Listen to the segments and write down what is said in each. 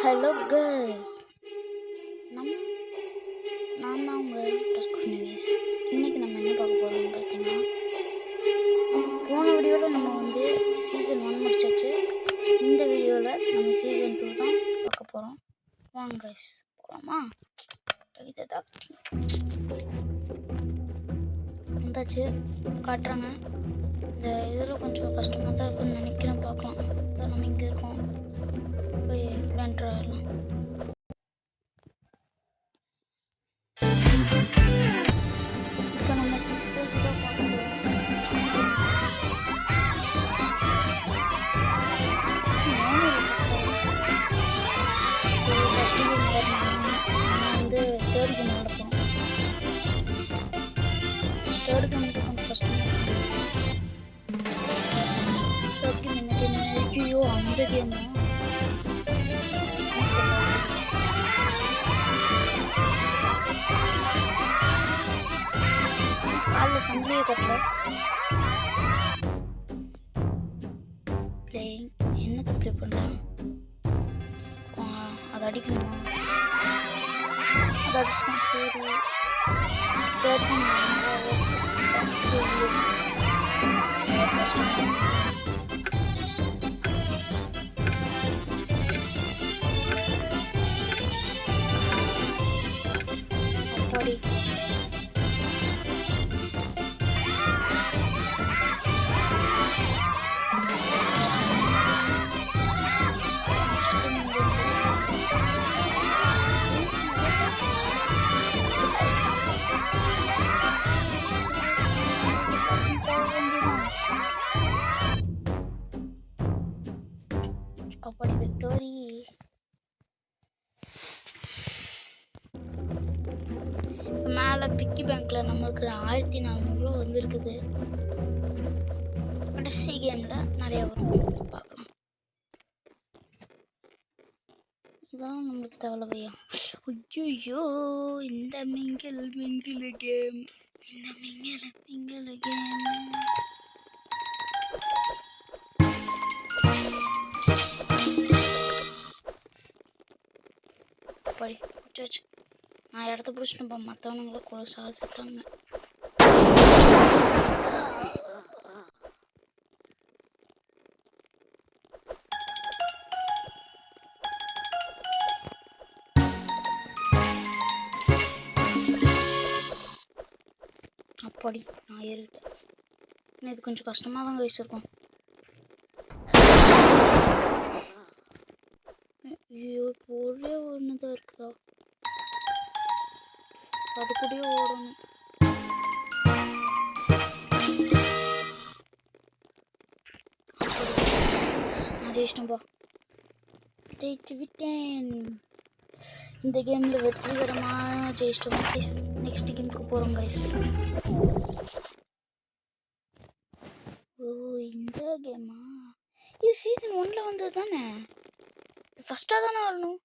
Hello girls, நான் தான் உங்கள் டஸ்க் நியூஸ். இன்றைக்கி நம்ம என்ன பார்க்க போகிறோம்னு பார்த்தீங்கன்னா, போன வீடியோவில் நம்ம சீசன் 1 முடிச்சாச்சு. இந்த வீடியோவில் நம்ம சீசன் 2 தான் பார்க்க போகிறோம். வாங்க கைஸ் போகலாமா? வந்தாச்சு, காட்டுறாங்க. இந்த இதில் கொஞ்சம் கஷ்டமாக தான் இருக்குன்னு நினைக்கிறேன். பார்க்கலாம். நம்ம இங்கே இருக்கோம், போய் விளையாண்டுலாம். இப்போ நம்ம 6 பேஜ் தான் பார்க்கணும். தேர்ட் கேம் நடப்போம். தேர்ட் கேம் கொஞ்சம் கஷ்டமாக இருக்கும். தேர்ட் கேம் என்ன கேம்? ஐயோ, அந்த கேம் தான். காலைல சங்கிலியை கட்டல. பிளேயிங் என்னத்தை ப்ளே பண்ணுறேன்? அதை அடிக்கணுமா? அதை அடிச்சுக்கணும். சரி, அப்பாடி அப்படி விக்டோரி. மேலே பிக்கி பேங்க்கில் நம்மளுக்கு 1400 வந்துருக்குது. கடைசி கேமில் நிறையா வரும், பார்க்கலாம். இதான் நம்மளுக்கு தேவையா? ஐயோ, இந்த மிங்கில் கேம், இந்த மிங்கில் கேம். படி பிடிச்சாச்சு. நான் இடத்த பிடிச்சிட்டுப்பா, மற்றவனுங்களை கூட சாதித்தாங்க. அப்படி நான் ஏறிட்டேன். இது கொஞ்சம் கஷ்டமாக தான் வச்சிருக்கோம். ஐயோ, இப்போ ஒரே ஒன்று தான் இருக்குதா? அது கூடயே ஓடணும். நான் ஜெயிச்சிட்டேன்பா, ஜெயிச்சு விட்டேன். இந்த கேமில் வெற்றிகரமாக ஜெயிச்சிட்டோம் கைஸ். நெக்ஸ்ட் கேமுக்கு போகிறோம் கைஸ். ஓ, இந்த கேமா? இது சீசன் 1 வந்தது தானே? ஃபஸ்ட்டாக தானே வரணும்.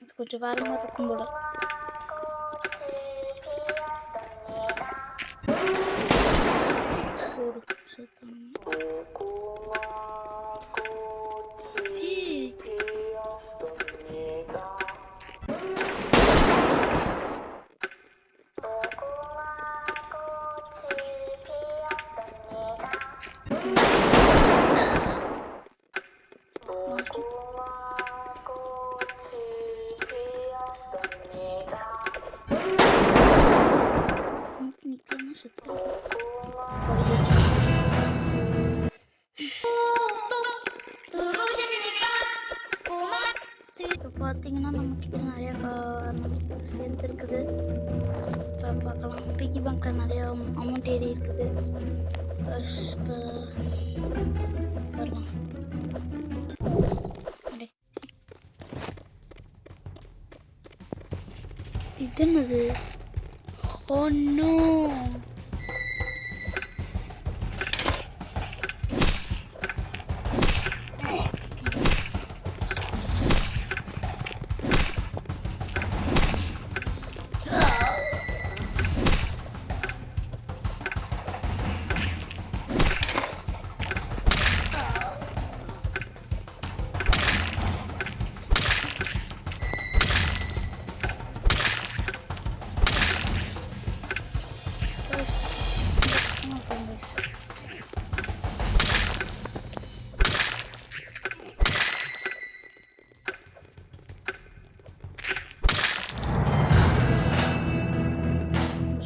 இது கொஞ்சம் வேற மாதிரி இருக்கும் போல. இப்போ பார்த்தீங்கன்னா நம்மக்கிட்ட நிறையா சேர்ந்துருக்குது. இப்போ பார்க்கலாம். பிக்கி பேங்க்கில் நிறையா அமௌண்ட் ஏறி இருக்குது. இப்போ வரலாம். இது என்னது? ஓ நோ,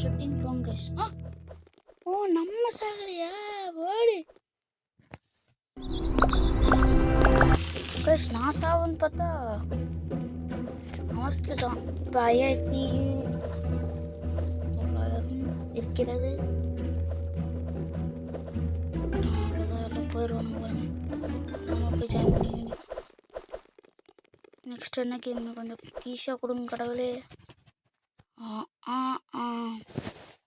ஷூட்டிங் போங்க கைஸ். ஓ நம்ம சாகலையா வேர்டு கைஸ். நான் சாவுன்னு பார்த்தா அவஸ்தான். இப்போ 5900 இருக்கிறது. அவ்வளோதான் எல்லாம் போயிடுவாங்க பாருங்க. நம்ம போய் ஜாயின் பண்ணிக்கணும். நெக்ஸ்ட் என்ன கேம் கொஞ்சம் ஈஸியாக கொடுங்க கடவுளே.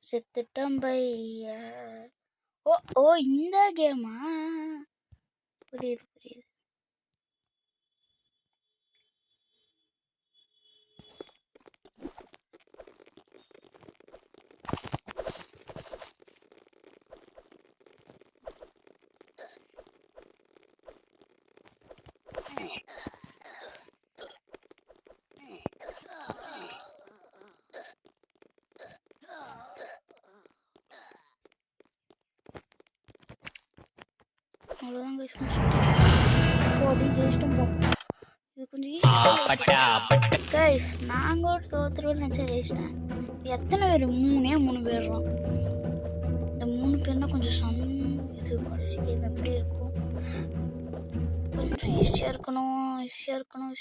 செத்துட்டம் பைய. ஓ ஓ இந்த கேமா? புரியுது புரியுது. அவ்வளோதான் கைஸ். போடி ஜெயிச்சிட்டும் போ. இது கொஞ்சம் ஈஸியாக கைஸ். நாங்கள் ஒரு தோத்துருவோம்னு நினச்சா ஜெயிச்சிட்டேன். எத்தனை பேர்? 3 பேர்றோம். இந்த 3 பேர்னா கொஞ்சம் இது கடைசி கேம் எப்படி இருக்கும்? கொஞ்சம் ஈஸியாக இருக்கணும்.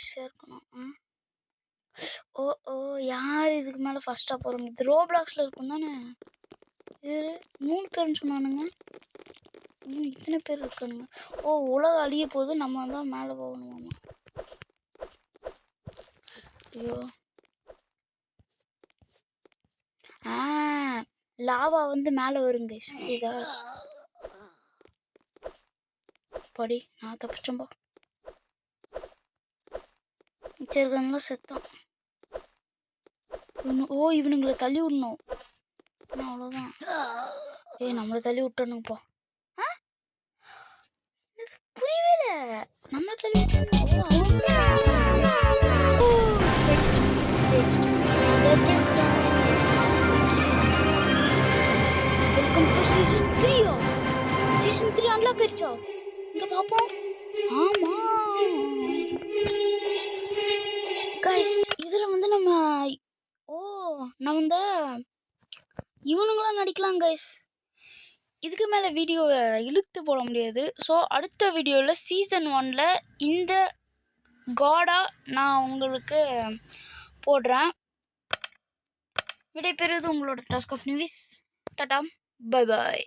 ஓ ஓ யார் இதுக்கு மேலே ஃபஸ்ட்டாக போகிறோங்க? இது ரோப்ளாக்ஸில் இருக்கும் தானே? இது 3 பேர்னு சொன்னானுங்க. இத்தனை பேர் இருக்கானுங்க. ஓ உலகம் அழிய போது நம்ம தான் மேலே போகணுமாமா. ஐயோ லாவா வந்து மேலே வருங்க. இதா படி நான் தப்பிச்சோம்பா. மிச்சர்கள்லாம் செத்தான். ஓ இவனுங்களை தள்ளி விடணும். அவ்வளோதான். நம்மளை தள்ளி விட்டானுங்கப்பா. புரியவே இல்லை. நம்மளை தள்ளி welcome to season 3. Season 3 unlock ஆயிடுச்சா? இங்கே பார்ப்போம். ஆமாம் கைஸ். இதில் வந்து நம்ம இந்த இவனுங்களாம் நடிக்கலாம் கைஸ். இதுக்கு மேலே வீடியோவை இழுத்து போட முடியாது. ஸோ அடுத்த வீடியோவில் சீசன் 1 இந்த காடாக நான் உங்களுக்கு போடுறேன். விடைபெறுவது உங்களோட டாஸ்க் ஆஃப் நிவிஸ். டாடா பை பாய்.